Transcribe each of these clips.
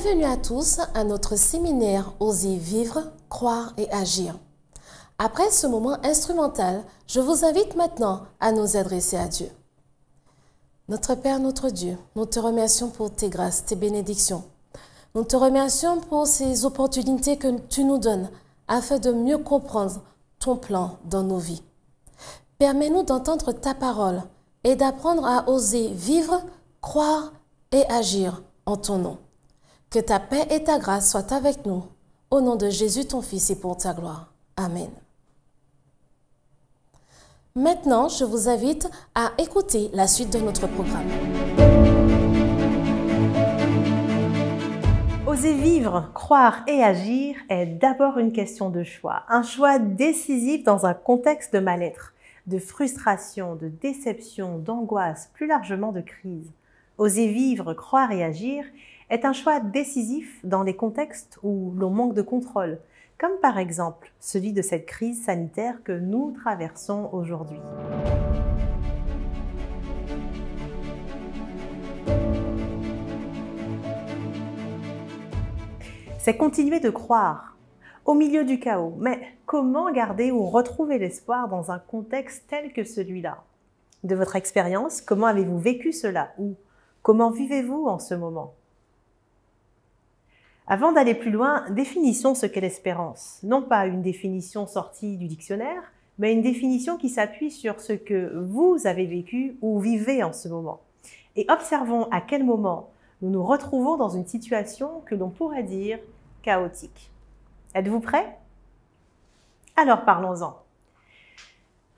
Bienvenue à tous à notre séminaire Oser vivre, croire et agir. Après ce moment instrumental, je vous invite maintenant à nous adresser à Dieu. Notre Père, notre Dieu, nous te remercions pour tes grâces, tes bénédictions. Nous te remercions pour ces opportunités que tu nous donnes afin de mieux comprendre ton plan dans nos vies. Permets-nous d'entendre ta parole et d'apprendre à oser vivre, croire et agir en ton nom. Que ta paix et ta grâce soient avec nous, au nom de Jésus ton Fils et pour ta gloire. Amen. Maintenant, je vous invite à écouter la suite de notre programme. Oser vivre, croire et agir est d'abord une question de choix. Un choix décisif dans un contexte de mal-être, de frustration, de déception, d'angoisse, plus largement de crise. Oser vivre, croire et agir est un choix décisif dans les contextes où l'on manque de contrôle, comme par exemple celui de cette crise sanitaire que nous traversons aujourd'hui. C'est continuer de croire au milieu du chaos. Mais comment garder ou retrouver l'espoir dans un contexte tel que celui-là? De votre expérience, comment avez-vous vécu cela? Ou comment vivez-vous en ce moment? Avant d'aller plus loin, définissons ce qu'est l'espérance. Non pas une définition sortie du dictionnaire, mais une définition qui s'appuie sur ce que vous avez vécu ou vivez en ce moment. Et observons à quel moment nous nous retrouvons dans une situation que l'on pourrait dire chaotique. Êtes-vous prêts? Alors parlons-en.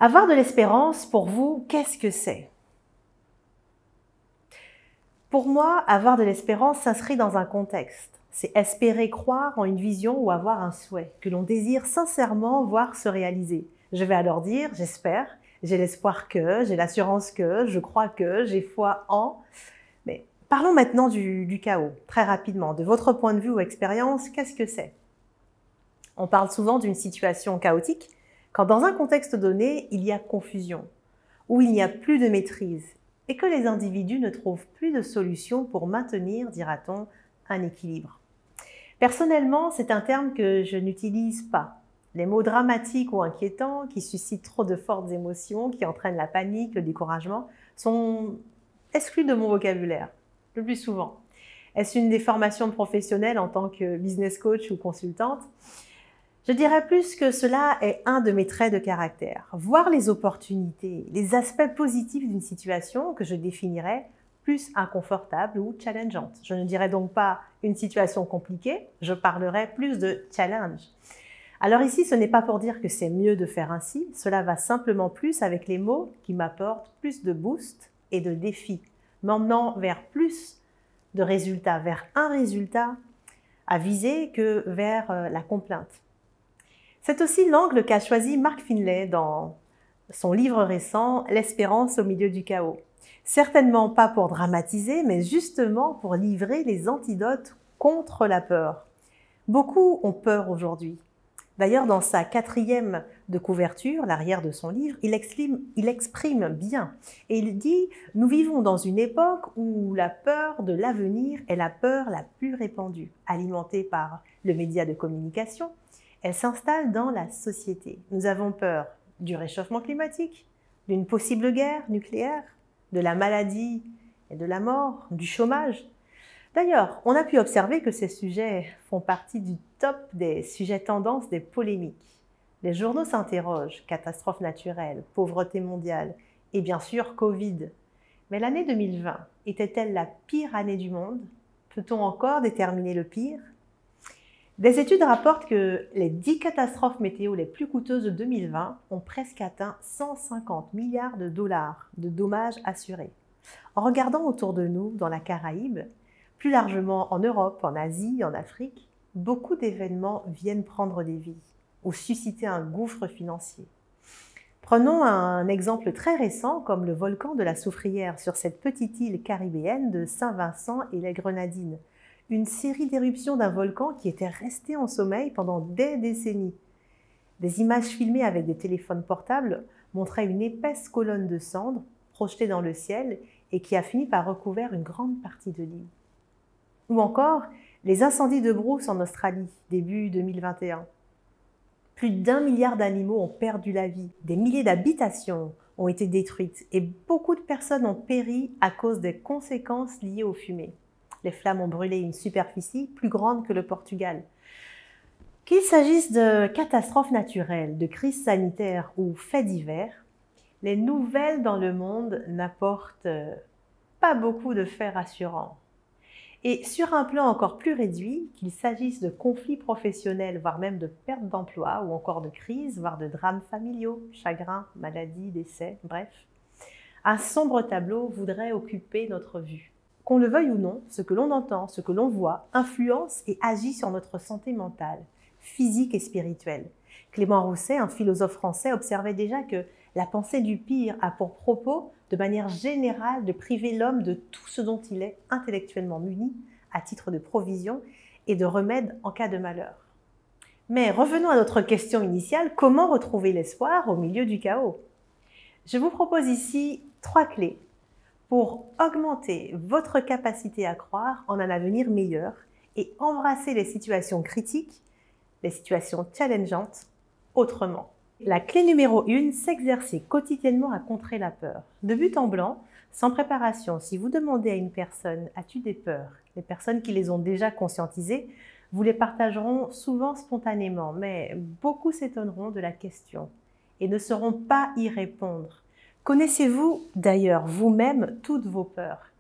Avoir de l'espérance, pour vous, qu'est-ce que c'est? Pour moi, avoir de l'espérance s'inscrit dans un contexte. C'est espérer croire en une vision ou avoir un souhait que l'on désire sincèrement voir se réaliser. Je vais alors dire, j'espère, j'ai l'espoir que, j'ai l'assurance que, je crois que, j'ai foi en. Mais parlons maintenant du chaos, très rapidement. De votre point de vue ou expérience, qu'est-ce que c'est? On parle souvent d'une situation chaotique quand dans un contexte donné, il y a confusion, où il n'y a plus de maîtrise et que les individus ne trouvent plus de solution pour maintenir, dira-t-on, un équilibre. Personnellement, c'est un terme que je n'utilise pas. Les mots dramatiques ou inquiétants, qui suscitent trop de fortes émotions, qui entraînent la panique, le découragement, sont exclus de mon vocabulaire, le plus souvent. Est-ce une déformation professionnelle en tant que business coach ou consultante? Je dirais plus que cela est un de mes traits de caractère. Voir les opportunités, les aspects positifs d'une situation que je définirais plus inconfortable ou challengeante. Je ne dirais donc pas une situation compliquée, je parlerai plus de challenge. Alors ici, ce n'est pas pour dire que c'est mieux de faire ainsi, cela va simplement plus avec les mots qui m'apportent plus de boost et de défis, m'emmenant vers plus de résultats, vers un résultat à viser que vers la complainte. C'est aussi l'angle qu'a choisi Mark Finlay dans son livre récent « L'espérance au milieu du chaos ». Certainement pas pour dramatiser, mais justement pour livrer les antidotes contre la peur. Beaucoup ont peur aujourd'hui. D'ailleurs, dans sa 4e de couverture, l'arrière de son livre, il exprime bien. Et il dit « Nous vivons dans une époque où la peur de l'avenir est la peur la plus répandue, alimentée par le média de communication. Elle s'installe dans la société. Nous avons peur du réchauffement climatique, d'une possible guerre nucléaire, de la maladie et de la mort, du chômage. D'ailleurs, on a pu observer que ces sujets font partie du top des sujets tendances des polémiques. Les journaux s'interrogent, catastrophes naturelles, pauvreté mondiale et bien sûr Covid. Mais l'année 2020 était-elle la pire année du monde? Peut-on encore déterminer le pire? Des études rapportent que les 10 catastrophes météo les plus coûteuses de 2020 ont presque atteint 150 milliards de dollars de dommages assurés. En regardant autour de nous, dans la Caraïbe, plus largement en Europe, en Asie, en Afrique, beaucoup d'événements viennent prendre des vies ou susciter un gouffre financier. Prenons un exemple très récent comme le volcan de la Soufrière sur cette petite île caribéenne de Saint-Vincent et les Grenadines. Une série d'éruptions d'un volcan qui était resté en sommeil pendant des décennies. Des images filmées avec des téléphones portables montraient une épaisse colonne de cendres projetée dans le ciel et qui a fini par recouvrir une grande partie de l'île. Ou encore Les incendies de brousse en Australie, début 2021. Plus d'1 milliard d'animaux ont perdu la vie, des milliers d'habitations ont été détruites et beaucoup de personnes ont péri à cause des conséquences liées aux fumées. Les flammes ont brûlé une superficie plus grande que le Portugal. Qu'il s'agisse de catastrophes naturelles, de crises sanitaires ou faits divers, les nouvelles dans le monde n'apportent pas beaucoup de faits rassurants. Et sur un plan encore plus réduit, qu'il s'agisse de conflits professionnels, voire même de perte d'emploi, ou encore de crises, voire de drames familiaux, chagrins, maladies, décès, bref, un sombre tableau voudrait occuper notre vue. Qu'on le veuille ou non, ce que l'on entend, ce que l'on voit, influence et agit sur notre santé mentale, physique et spirituelle. Clément Rousset, un philosophe français, observait déjà que la pensée du pire a pour propos, de manière générale, de priver l'homme de tout ce dont il est intellectuellement muni, à titre de provision et de remède en cas de malheur. Mais revenons à notre question initiale, comment retrouver l'espoir au milieu du chaos? Je vous propose ici 3 clés pour augmenter votre capacité à croire en un avenir meilleur et embrasser les situations critiques, les situations challengeantes, autrement. La clé numéro 1, s'exercer quotidiennement à contrer la peur. De but en blanc, sans préparation, si vous demandez à une personne « As-tu des peurs ?» Les personnes qui les ont déjà conscientisées vous les partageront souvent spontanément, mais beaucoup s'étonneront de la question et ne sauront pas y répondre. Connaissez-vous d'ailleurs vous-même toutes vos peurs?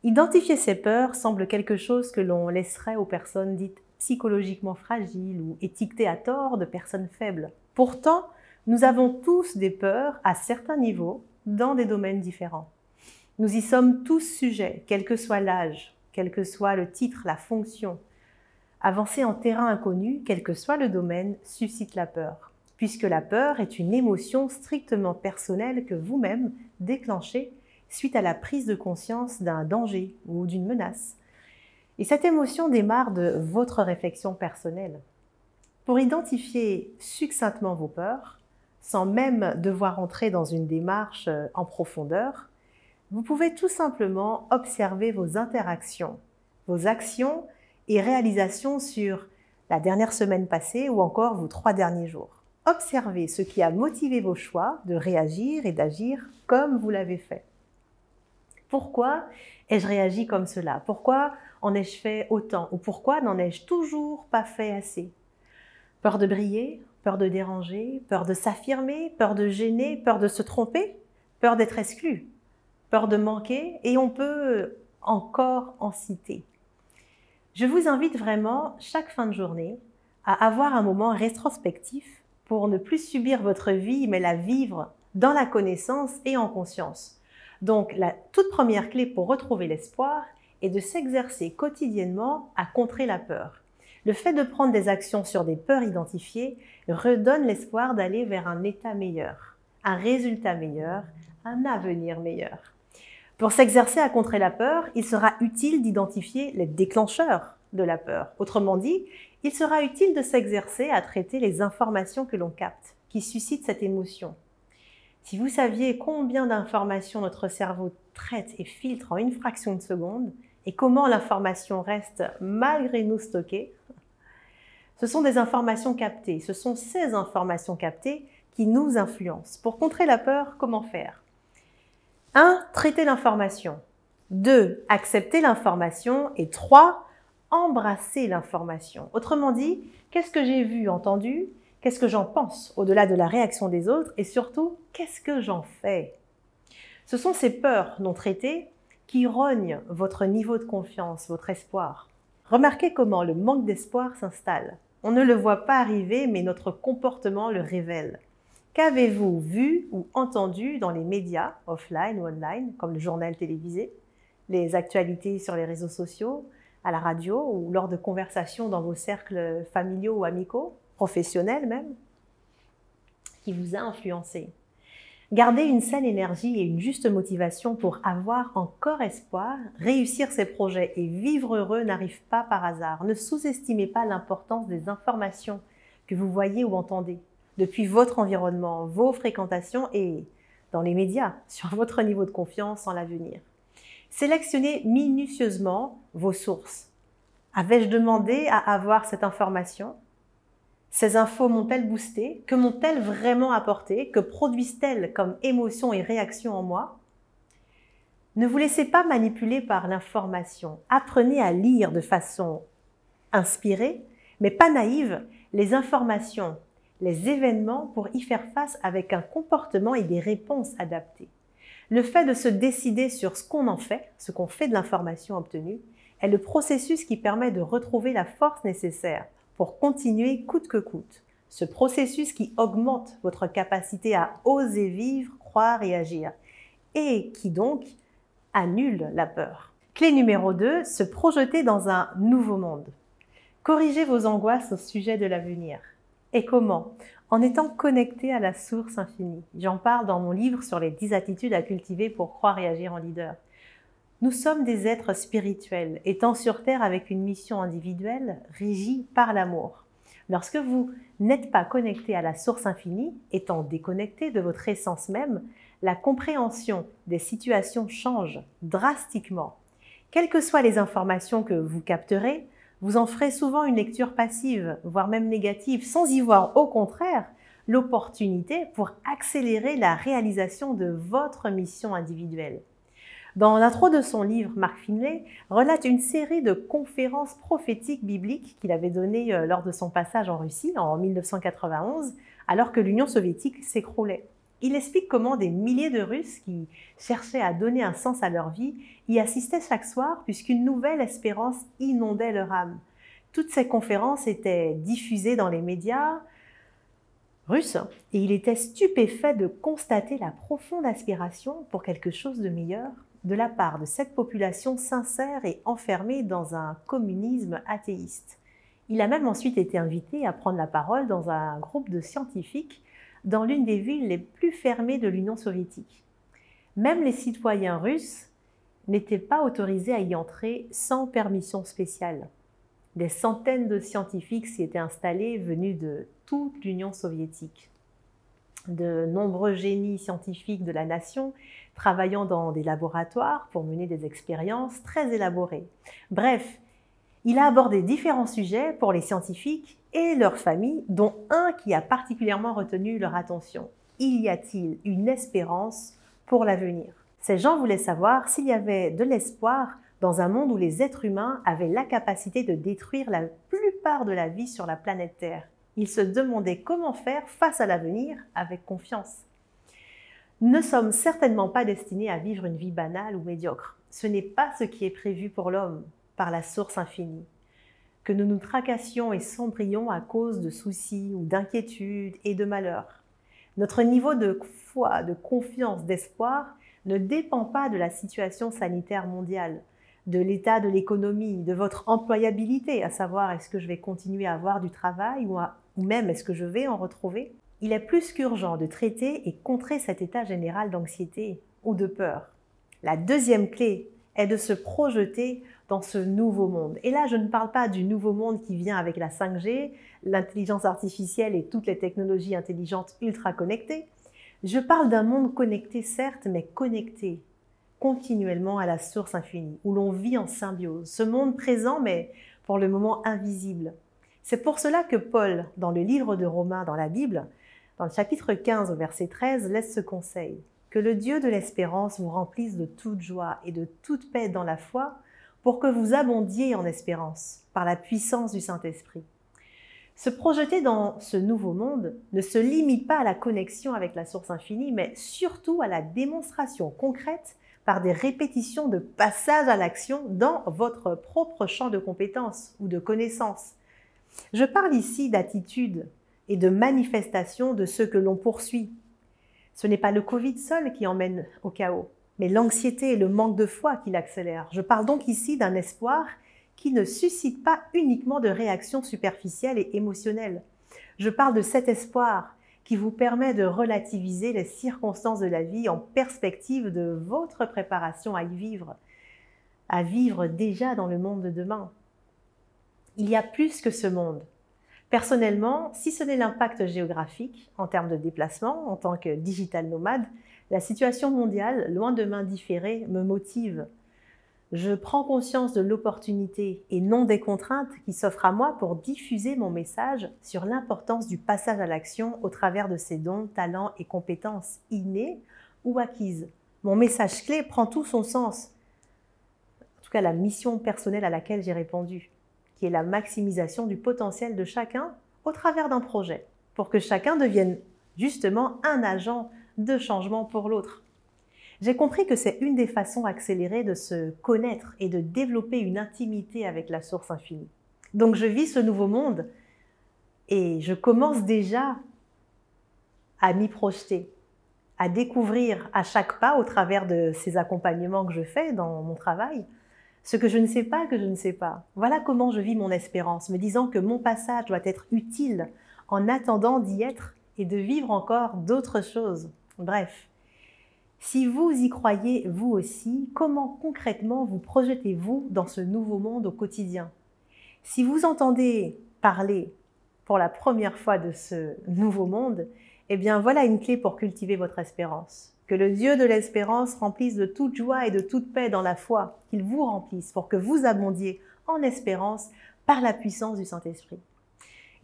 Identifier ces peurs semble quelque chose que l'on laisserait aux personnes dites psychologiquement fragiles ou étiquetées à tort de personnes faibles. Pourtant, nous avons tous des peurs à certains niveaux dans des domaines différents. Nous y sommes tous sujets, quel que soit l'âge, quel que soit le titre, la fonction. Avancer en terrain inconnu, quel que soit le domaine, suscite la peur, puisque la peur est une émotion strictement personnelle que vous-même déclenchez suite à la prise de conscience d'un danger ou d'une menace. Et cette émotion démarre de votre réflexion personnelle. Pour identifier succinctement vos peurs, sans même devoir entrer dans une démarche en profondeur, vous pouvez tout simplement observer vos interactions, vos actions et réalisations sur la dernière semaine passée ou encore vos 3 derniers jours. Observez ce qui a motivé vos choix de réagir et d'agir comme vous l'avez fait. Pourquoi ai-je réagi comme cela? Pourquoi en ai-je fait autant? Ou pourquoi n'en ai-je toujours pas fait assez? Peur de briller, peur de déranger, peur de s'affirmer, peur de gêner, peur de se tromper, peur d'être exclu, peur de manquer, et on peut encore en citer. Je vous invite vraiment, chaque fin de journée, à avoir un moment rétrospectif pour ne plus subir votre vie, mais la vivre dans la connaissance et en conscience. Donc, la toute première clé pour retrouver l'espoir est de s'exercer quotidiennement à contrer la peur. Le fait de prendre des actions sur des peurs identifiées redonne l'espoir d'aller vers un état meilleur, un résultat meilleur, un avenir meilleur. Pour s'exercer à contrer la peur, il sera utile d'identifier les déclencheurs de la peur. Autrement dit, il sera utile de s'exercer à traiter les informations que l'on capte, qui suscitent cette émotion. Si vous saviez combien d'informations notre cerveau traite et filtre en une fraction de seconde, et comment l'information reste malgré nous stockée, ce sont des informations captées. Ce sont ces informations captées qui nous influencent. Pour contrer la peur, comment faire? 1. Traiter l'information. 2. Accepter l'information. Et 3. Embrasser l'information. Autrement dit, qu'est-ce que j'ai vu, entendu? Qu'est-ce que j'en pense au-delà de la réaction des autres? Et surtout, qu'est-ce que j'en fais? Ce sont ces peurs non traitées qui rognent votre niveau de confiance, votre espoir. Remarquez comment le manque d'espoir s'installe. On ne le voit pas arriver, mais notre comportement le révèle. Qu'avez-vous vu ou entendu dans les médias, offline ou online, comme le journal télévisé, les actualités sur les réseaux sociaux, à la radio ou lors de conversations dans vos cercles familiaux ou amicaux, professionnels même, qui vous a influencé? Garder une saine énergie et une juste motivation pour avoir encore espoir, réussir ses projets et vivre heureux n'arrive pas par hasard. Ne sous-estimez pas l'importance des informations que vous voyez ou entendez depuis votre environnement, vos fréquentations et dans les médias sur votre niveau de confiance en l'avenir. Sélectionnez minutieusement vos sources. Avais-je demandé à avoir cette information? Ces infos m'ont-elles boosté? Que m'ont-elles vraiment apporté? Que produisent-elles comme émotions et réactions en moi? Ne vous laissez pas manipuler par l'information. Apprenez à lire de façon inspirée, mais pas naïve, les informations, les événements pour y faire face avec un comportement et des réponses adaptées. Le fait de se décider sur ce qu'on en fait, ce qu'on fait de l'information obtenue, est le processus qui permet de retrouver la force nécessaire pour continuer coûte que coûte. Ce processus qui augmente votre capacité à oser vivre, croire et agir, et qui donc annule la peur. Clé numéro 2, se projeter dans un nouveau monde. Corrigez vos angoisses au sujet de l'avenir. Et comment? En étant connecté à la source infinie. J'en parle dans mon livre sur les 10 attitudes à cultiver pour croire et agir en leader. Nous sommes des êtres spirituels, étant sur Terre avec une mission individuelle régie par l'amour. Lorsque vous n'êtes pas connecté à la source infinie, étant déconnecté de votre essence même, la compréhension des situations change drastiquement. Quelles que soient les informations que vous capterez, vous en ferez souvent une lecture passive, voire même négative, sans y voir au contraire l'opportunité pour accélérer la réalisation de votre mission individuelle. Dans l'intro de son livre, Mark Finley relate une série de conférences prophétiques bibliques qu'il avait données lors de son passage en Russie en 1991, alors que l'Union soviétique s'écroulait. Il explique comment des milliers de Russes qui cherchaient à donner un sens à leur vie y assistaient chaque soir puisqu'une nouvelle espérance inondait leur âme. Toutes ces conférences étaient diffusées dans les médias russes et il était stupéfait de constater la profonde aspiration pour quelque chose de meilleur de la part de cette population sincère et enfermée dans un communisme athéiste. Il a même ensuite été invité à prendre la parole dans un groupe de scientifiques dans l'une des villes les plus fermées de l'Union soviétique. Même les citoyens russes n'étaient pas autorisés à y entrer sans permission spéciale. Des centaines de scientifiques s'y étaient installés venus de toute l'Union soviétique. De nombreux génies scientifiques de la nation travaillant dans des laboratoires pour mener des expériences très élaborées. Bref, il a abordé différents sujets pour les scientifiques et leurs familles, dont un qui a particulièrement retenu leur attention. Y a-t-il une espérance pour l'avenir? Ces gens voulaient savoir s'il y avait de l'espoir dans un monde où les êtres humains avaient la capacité de détruire la plupart de la vie sur la planète Terre. Ils se demandaient comment faire face à l'avenir avec confiance. Nous ne sommes certainement pas destinés à vivre une vie banale ou médiocre. Ce n'est pas ce qui est prévu pour l'homme par la source infinie. Que nous nous tracassions et sombrions à cause de soucis ou d'inquiétudes et de malheurs. Notre niveau de foi, de confiance, d'espoir ne dépend pas de la situation sanitaire mondiale, de l'état de l'économie, de votre employabilité, à savoir est-ce que je vais continuer à avoir du travail ou même est-ce que je vais en retrouver. Il est plus qu'urgent de traiter et contrer cet état général d'anxiété ou de peur. La deuxième clé est de se projeter dans ce nouveau monde. Et là, je ne parle pas du nouveau monde qui vient avec la 5G, l'intelligence artificielle et toutes les technologies intelligentes ultra connectées. Je parle d'un monde connecté certes, mais connecté continuellement à la source infinie, où l'on vit en symbiose. Ce monde présent, mais pour le moment invisible. C'est pour cela que Paul, dans le livre de Romains dans la Bible, dans le chapitre 15 au verset 13, laisse ce conseil. Que le Dieu de l'espérance vous remplisse de toute joie et de toute paix dans la foi, pour que vous abondiez en espérance, par la puissance du Saint-Esprit. Se projeter dans ce nouveau monde ne se limite pas à la connexion avec la source infinie, mais surtout à la démonstration concrète par des répétitions de passage à l'action dans votre propre champ de compétences ou de connaissances. Je parle ici d'attitude et de manifestation de ce que l'on poursuit. Ce n'est pas le Covid seul qui emmène au chaos, mais l'anxiété et le manque de foi qui l'accélèrent. Je parle donc ici d'un espoir qui ne suscite pas uniquement de réactions superficielles et émotionnelles. Je parle de cet espoir qui vous permet de relativiser les circonstances de la vie en perspective de votre préparation à vivre déjà dans le monde de demain. Il y a plus que ce monde. Personnellement, si ce n'est l'impact géographique en termes de déplacement, en tant que digital nomade, la situation mondiale, loin de m'indifférer, me motive. Je prends conscience de l'opportunité et non des contraintes qui s'offrent à moi pour diffuser mon message sur l'importance du passage à l'action au travers de ses dons, talents et compétences innées ou acquises. Mon message clé prend tout son sens, en tout cas la mission personnelle à laquelle j'ai répondu, qui est la maximisation du potentiel de chacun au travers d'un projet, pour que chacun devienne justement un agent de changement pour l'autre. J'ai compris que c'est une des façons accélérées de se connaître et de développer une intimité avec la source infinie. Donc je vis ce nouveau monde et je commence déjà à m'y projeter, à découvrir à chaque pas au travers de ces accompagnements que je fais dans mon travail, ce que je ne sais pas que je ne sais pas. Voilà comment je vis mon espérance, me disant que mon passage doit être utile en attendant d'y être et de vivre encore d'autres choses. Bref, si vous y croyez vous aussi, comment concrètement vous projetez-vous dans ce nouveau monde au quotidien? Si vous entendez parler pour la première fois de ce nouveau monde, eh bien voilà une clé pour cultiver votre espérance. Que le Dieu de l'espérance remplisse de toute joie et de toute paix dans la foi, qu'il vous remplisse pour que vous abondiez en espérance par la puissance du Saint-Esprit.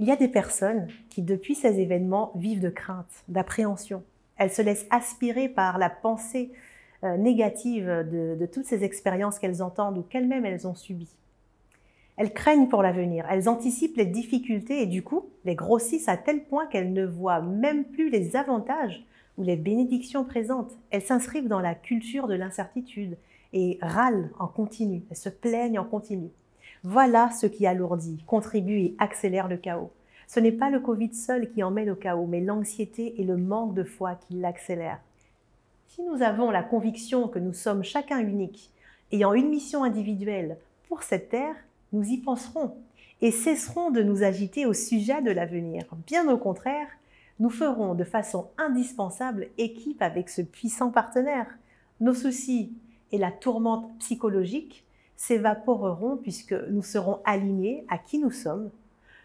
Il y a des personnes qui, depuis ces événements, vivent de crainte, d'appréhension. Elles se laissent aspirer par la pensée négative de toutes ces expériences qu'elles entendent ou qu'elles-mêmes elles ont subies. Elles craignent pour l'avenir, elles anticipent les difficultés et du coup, les grossissent à tel point qu'elles ne voient même plus les avantages ou les bénédictions présentes. Elles s'inscrivent dans la culture de l'incertitude et râlent en continu, elles se plaignent en continu. Voilà ce qui alourdit, contribue et accélère le chaos. Ce n'est pas le Covid seul qui emmène au chaos, mais l'anxiété et le manque de foi qui l'accélèrent. Si nous avons la conviction que nous sommes chacun unique, ayant une mission individuelle pour cette terre, nous y penserons et cesserons de nous agiter au sujet de l'avenir. Bien au contraire, nous ferons de façon indispensable équipe avec ce puissant partenaire. Nos soucis et la tourmente psychologique s'évaporeront puisque nous serons alignés à qui nous sommes,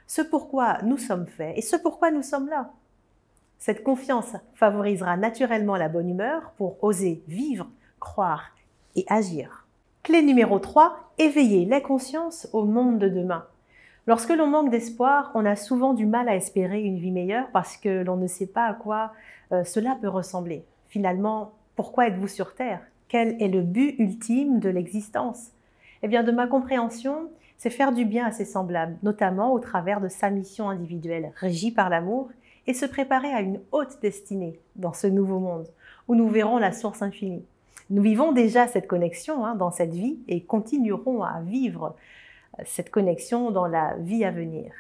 ce pourquoi nous sommes faits et ce pourquoi nous sommes là. Cette confiance favorisera naturellement la bonne humeur pour oser vivre, croire et agir. Clé numéro 3, éveiller les consciences au monde de demain. Lorsque l'on manque d'espoir, on a souvent du mal à espérer une vie meilleure parce que l'on ne sait pas à quoi cela peut ressembler. Finalement, pourquoi êtes-vous sur Terre? Quel est le but ultime de l'existence? Eh bien, de ma compréhension, c'est faire du bien à ses semblables, notamment au travers de sa mission individuelle, régie par l'amour, et se préparer à une haute destinée dans ce nouveau monde, où nous verrons la source infinie. Nous vivons déjà cette connexion dans cette vie et continuerons à vivre cette connexion dans la vie à venir.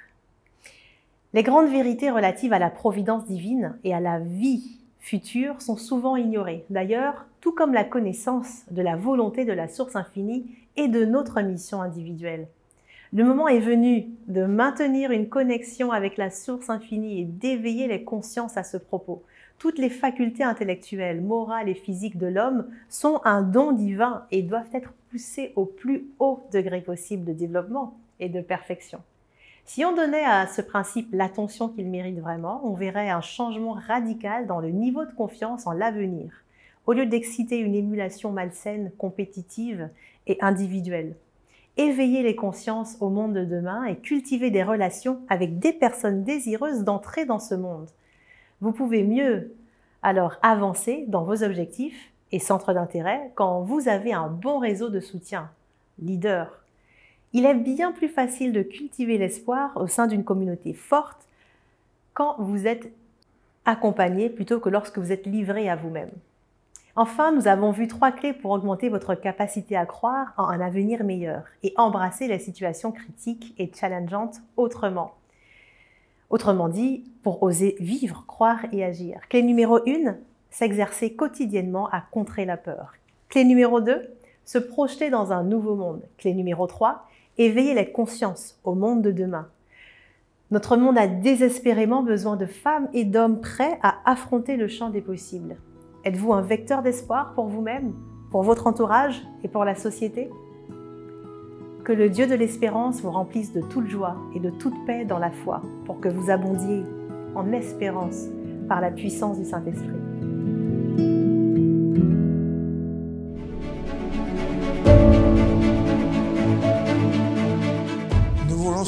Les grandes vérités relatives à la providence divine et à la vie future sont souvent ignorées. D'ailleurs, tout comme la connaissance de la volonté de la source infinie et de notre mission individuelle. Le moment est venu de maintenir une connexion avec la source infinie et d'éveiller les consciences à ce propos. Toutes les facultés intellectuelles, morales et physiques de l'homme sont un don divin et doivent être poussées au plus haut degré possible de développement et de perfection. Si on donnait à ce principe l'attention qu'il mérite vraiment, on verrait un changement radical dans le niveau de confiance en l'avenir, au lieu d'exciter une émulation malsaine, compétitive et individuelle. Éveiller les consciences au monde de demain et cultiver des relations avec des personnes désireuses d'entrer dans ce monde. Vous pouvez mieux alors avancer dans vos objectifs et centres d'intérêt quand vous avez un bon réseau de soutien, leader. Il est bien plus facile de cultiver l'espoir au sein d'une communauté forte quand vous êtes accompagné plutôt que lorsque vous êtes livré à vous-même. Enfin, nous avons vu 3 clés pour augmenter votre capacité à croire en un avenir meilleur et embrasser les situations critiques et challengeantes autrement. Autrement dit, pour oser vivre, croire et agir. Clé numéro 1, s'exercer quotidiennement à contrer la peur. Clé numéro 2, se projeter dans un nouveau monde. Clé numéro 3, éveiller les consciences au monde de demain. Notre monde a désespérément besoin de femmes et d'hommes prêts à affronter le champ des possibles. Êtes-vous un vecteur d'espoir pour vous-même, pour votre entourage et pour la société? Que le Dieu de l'espérance vous remplisse de toute joie et de toute paix dans la foi, pour que vous abondiez en espérance par la puissance du Saint-Esprit.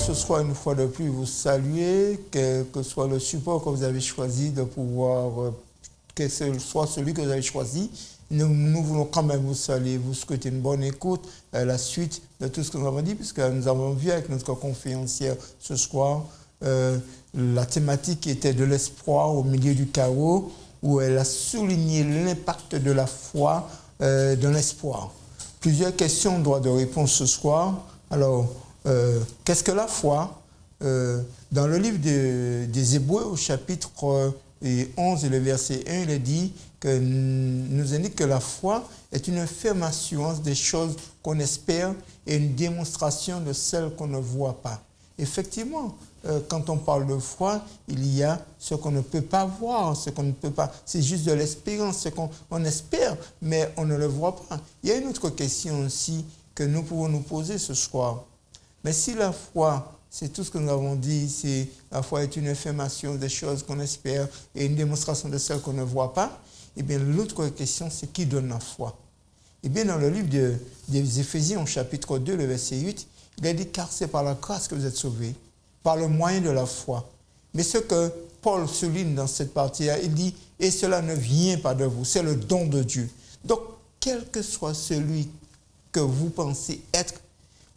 ce soir, une fois de plus, vous saluer, quel que soit le support que vous avez choisi de pouvoir, que ce soit celui que vous avez choisi. Nous voulons quand même vous saluer, vous souhaiter une bonne écoute, la suite de tout ce que nous avons dit, puisque nous avons vu avec notre conférencière ce soir la thématique qui était de l'espoir au milieu du chaos, où elle a souligné l'impact de la foi dans l'espoir. Plusieurs questions, droit de réponse ce soir. Alors, qu'est-ce que la foi? Dans le livre des Hébreux, au chapitre 11 et le verset 1, il est dit que nous indique que la foi est une ferme assurance des choses qu'on espère et une démonstration de celles qu'on ne voit pas. Effectivement, quand on parle de foi, il y a ce qu'on ne peut pas voir, ce qu'on ne peut pas. C'est juste de l'espérance, ce qu'on espère, mais on ne le voit pas. Il y a une autre question aussi que nous pouvons nous poser ce soir. Mais si la foi, c'est tout ce que nous avons dit, c'est la foi est une affirmation des choses qu'on espère et une démonstration de celles qu'on ne voit pas, eh bien l'autre question, c'est qui donne la foi? Eh bien dans le livre des Éphésiens, au chapitre 2, le verset 8, il est dit, car c'est par la grâce que vous êtes sauvés, par le moyen de la foi. Mais ce que Paul souligne dans cette partie-là, il dit, et cela ne vient pas de vous, c'est le don de Dieu. Donc, quel que soit celui que vous pensez être,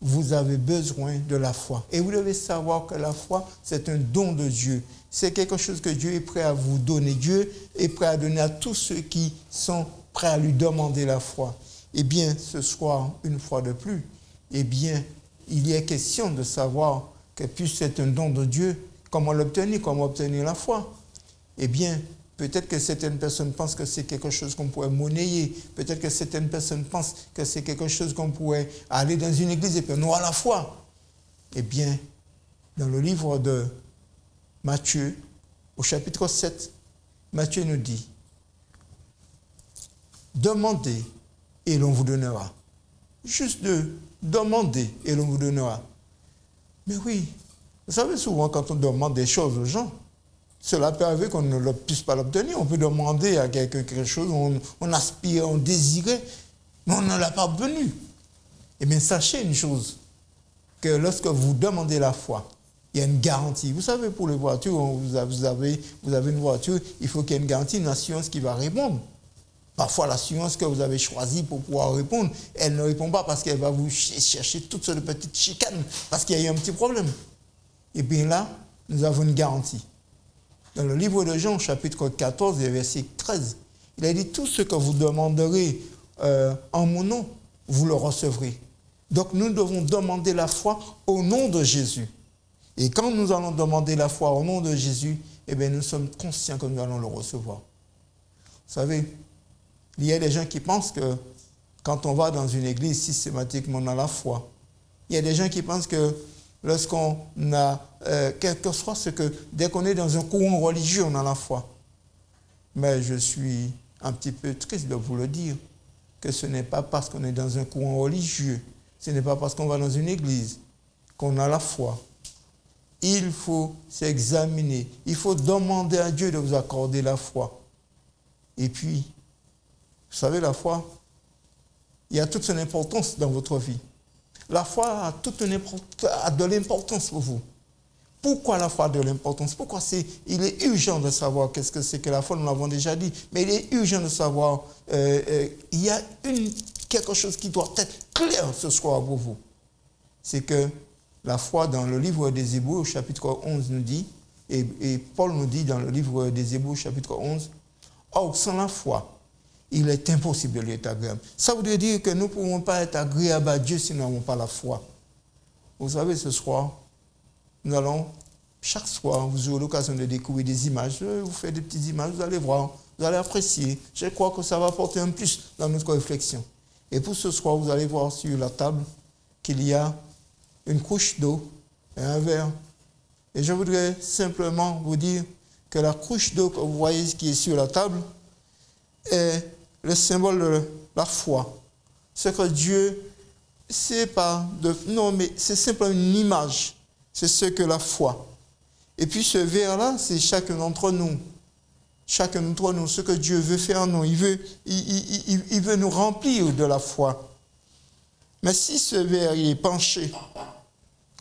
vous avez besoin de la foi. Et vous devez savoir que la foi, c'est un don de Dieu. C'est quelque chose que Dieu est prêt à vous donner. Dieu est prêt à donner à tous ceux qui sont prêts à lui demander la foi. Eh bien, ce soir, une fois de plus, eh bien, il y a question de savoir que puisque c'est un don de Dieu, comment l'obtenir, comment obtenir la foi? Eh bien, peut-être que certaines personnes pensent que c'est quelque chose qu'on pourrait monnayer. Peut-être que certaines personnes pensent que c'est quelque chose qu'on pourrait aller dans une église et puis on aura la foi. Eh bien, dans le livre de Matthieu, au chapitre 7, Matthieu nous dit, demandez et l'on vous donnera. Juste de demander et l'on vous donnera. Mais oui, vous savez, souvent quand on demande des choses aux gens, cela peut arriver qu'on ne puisse pas l'obtenir. On peut demander à quelque chose, on aspire, on désirait, mais on ne l'a pas obtenu. Eh bien, sachez une chose, que lorsque vous demandez la foi, il y a une garantie. Vous savez, pour les voitures, vous avez une voiture, il faut qu'il y ait une garantie, une assurance qui va répondre. Parfois, l'assurance que vous avez choisie pour pouvoir répondre, elle ne répond pas parce qu'elle va vous chercher toutes sortes de petites chicanes, parce qu'il y a eu un petit problème. Et bien là, nous avons une garantie. Dans le livre de Jean, chapitre 14, verset 13, il a dit, tout ce que vous demanderez en mon nom, vous le recevrez. Donc, nous devons demander la foi au nom de Jésus. Et quand nous allons demander la foi au nom de Jésus, eh bien, nous sommes conscients que nous allons le recevoir. Vous savez, il y a des gens qui pensent que quand on va dans une église, systématiquement, on a la foi. Il y a des gens qui pensent que lorsqu'on a, quel que soit ce que, dès qu'on est dans un courant religieux, on a la foi. Mais je suis un petit peu triste de vous le dire, que ce n'est pas parce qu'on est dans un courant religieux, ce n'est pas parce qu'on va dans une église qu'on a la foi. Il faut s'examiner, il faut demander à Dieu de vous accorder la foi. Et puis, vous savez, la foi, il y a toute son importance dans votre vie. La foi a de l'importance pour vous. Pourquoi la foi a de l'importance? Pourquoi il est urgent de savoir qu'est-ce que c'est que la foi, nous l'avons déjà dit, mais il est urgent de savoir, il y a quelque chose qui doit être clair ce soir pour vous. C'est que la foi dans le livre des Hébreux, au chapitre 11, nous dit, et Paul nous dit dans le livre des Hébreux, chapitre 11, « Or, sans la foi, il est impossible d'être agréable. » Ça voudrait dire que nous ne pouvons pas être agréables à Dieu si nous n'avons pas la foi. Vous savez, ce soir, nous allons, chaque soir, vous aurez l'occasion de découvrir des images. Je vais vous faire des petites images, vous allez voir, vous allez apprécier. Je crois que ça va apporter un plus dans notre réflexion. Et pour ce soir, vous allez voir sur la table qu'il y a une couche d'eau et un verre. Et je voudrais simplement vous dire que la couche d'eau que vous voyez qui est sur la table est le symbole de la foi. Ce que Dieu, c'est pas de... Non, mais c'est simplement une image. C'est ce que la foi. Et puis ce verre-là, c'est chacun d'entre nous. Chacun d'entre nous, ce que Dieu veut faire en nous. Il veut nous remplir de la foi. Mais si ce verre il est penché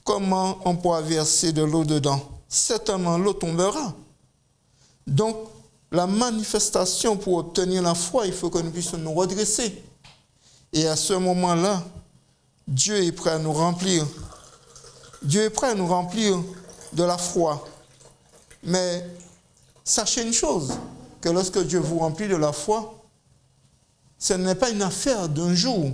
comment on pourra verser de l'eau dedans? Certainement, l'eau tombera. Donc, la manifestation pour obtenir la foi, il faut que nous puissions nous redresser. Et à ce moment-là, Dieu est prêt à nous remplir. Dieu est prêt à nous remplir de la foi. Mais sachez une chose, que lorsque Dieu vous remplit de la foi, ce n'est pas une affaire d'un jour.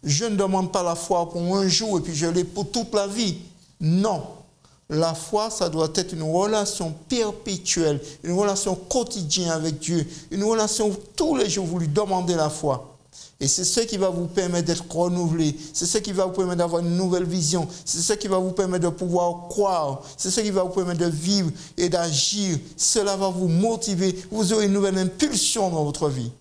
Je ne demande pas la foi pour un jour et puis je l'ai pour toute la vie. Non. La foi, ça doit être une relation perpétuelle, une relation quotidienne avec Dieu, une relation où tous les jours vous lui demandez la foi. Et c'est ce qui va vous permettre d'être renouvelé, c'est ce qui va vous permettre d'avoir une nouvelle vision, c'est ce qui va vous permettre de pouvoir croire, c'est ce qui va vous permettre de vivre et d'agir. Cela va vous motiver, vous aurez une nouvelle impulsion dans votre vie.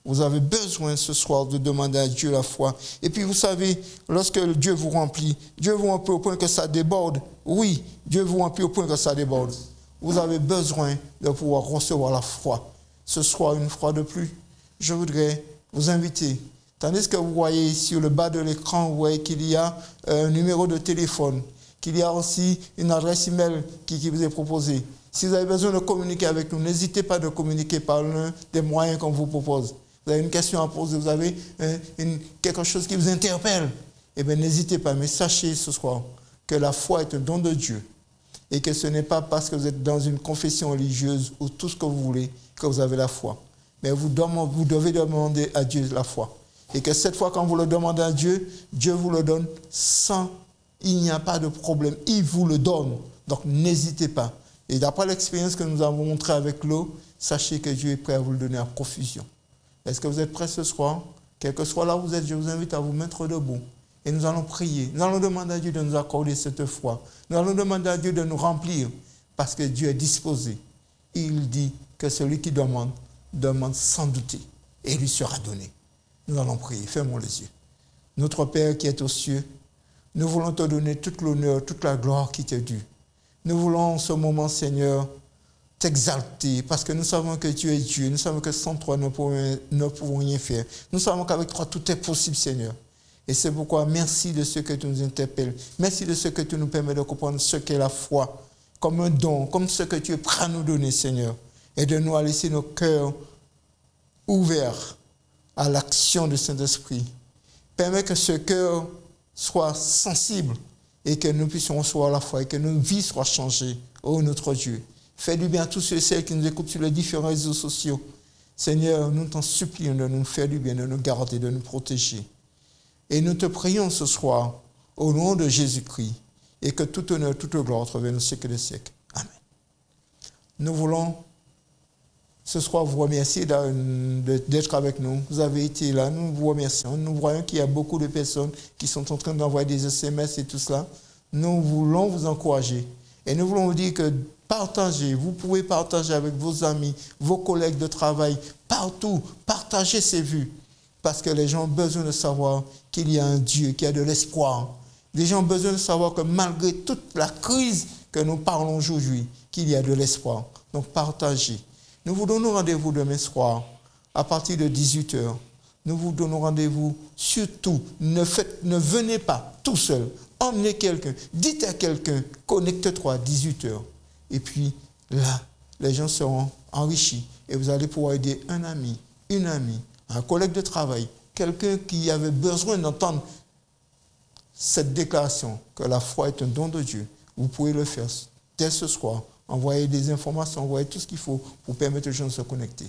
Vous avez besoin ce soir de demander à Dieu la foi. Et puis vous savez, lorsque Dieu vous remplit au point que ça déborde. Oui, Dieu vous remplit au point que ça déborde. Vous avez besoin de pouvoir recevoir la foi. Ce soir, une fois de plus, je voudrais vous inviter. Tandis que vous voyez sur le bas de l'écran, vous voyez qu'il y a un numéro de téléphone, qu'il y a aussi une adresse email qui vous est proposée. Si vous avez besoin de communiquer avec nous, n'hésitez pas de communiquer par l'un des moyens qu'on vous propose. Vous avez une question à poser, vous avez quelque chose qui vous interpelle, eh bien n'hésitez pas, mais sachez ce soir que la foi est un don de Dieu et que ce n'est pas parce que vous êtes dans une confession religieuse ou tout ce que vous voulez que vous avez la foi. Mais vous devez demander à Dieu la foi. Et que cette fois, quand vous le demandez à Dieu, Dieu vous le donne sans, il n'y a pas de problème, il vous le donne. Donc n'hésitez pas. Et d'après l'expérience que nous avons montrée avec l'eau, sachez que Dieu est prêt à vous le donner à profusion. Est-ce que vous êtes prêts ce soir? Quel que soit là où vous êtes, je vous invite à vous mettre debout. Et nous allons prier. Nous allons demander à Dieu de nous accorder cette foi. Nous allons demander à Dieu de nous remplir. Parce que Dieu est disposé. Il dit que celui qui demande, demande sans douter. Et il lui sera donné. Nous allons prier. Fermons les yeux. Notre Père qui est aux cieux, nous voulons te donner toute l'honneur, toute la gloire qui t'est due. Nous voulons en ce moment, Seigneur, t'exalter, parce que nous savons que tu es Dieu, nous savons que sans toi, nous ne pouvons rien faire. Nous savons qu'avec toi, tout est possible, Seigneur. Et c'est pourquoi, merci de ce que tu nous interpelles. Merci de ce que tu nous permets de comprendre ce qu'est la foi, comme un don, comme ce que tu es prêt à nous donner, Seigneur. Et de nous laisser nos cœurs ouverts à l'action du Saint-Esprit. Permets que ce cœur soit sensible et que nous puissions recevoir la foi et que nos vies soient changées. Oh, notre Dieu. Fais du bien à tous ceux et celles qui nous écoutent sur les différents réseaux sociaux. Seigneur, nous t'en supplions de nous faire du bien, de nous garder, de nous protéger. Et nous te prions ce soir au nom de Jésus-Christ et que tout honneur, toute gloire te revienne au siècle des siècles. Amen. Nous voulons ce soir vous remercier d'être avec nous. Vous avez été là, nous vous remercions. Nous voyons qu'il y a beaucoup de personnes qui sont en train d'envoyer des SMS et tout cela. Nous voulons vous encourager. Et nous voulons vous dire que partagez, vous pouvez partager avec vos amis, vos collègues de travail, partout, partagez ces vues. Parce que les gens ont besoin de savoir qu'il y a un Dieu, qu'il y a de l'espoir. Les gens ont besoin de savoir que malgré toute la crise que nous parlons aujourd'hui, qu'il y a de l'espoir. Donc partagez. Nous vous donnons rendez-vous demain soir à partir de 18h. Nous vous donnons rendez-vous. Surtout, ne venez pas tout seul. Emmenez quelqu'un. Dites à quelqu'un, connecte-toi à 18h. Et puis là, les gens seront enrichis. Et vous allez pouvoir aider un ami, une amie, un collègue de travail, quelqu'un qui avait besoin d'entendre cette déclaration que la foi est un don de Dieu. Vous pouvez le faire dès ce soir. Envoyez des informations, envoyez tout ce qu'il faut pour permettre aux gens de se connecter.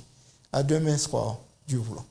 À demain soir, Dieu voulant.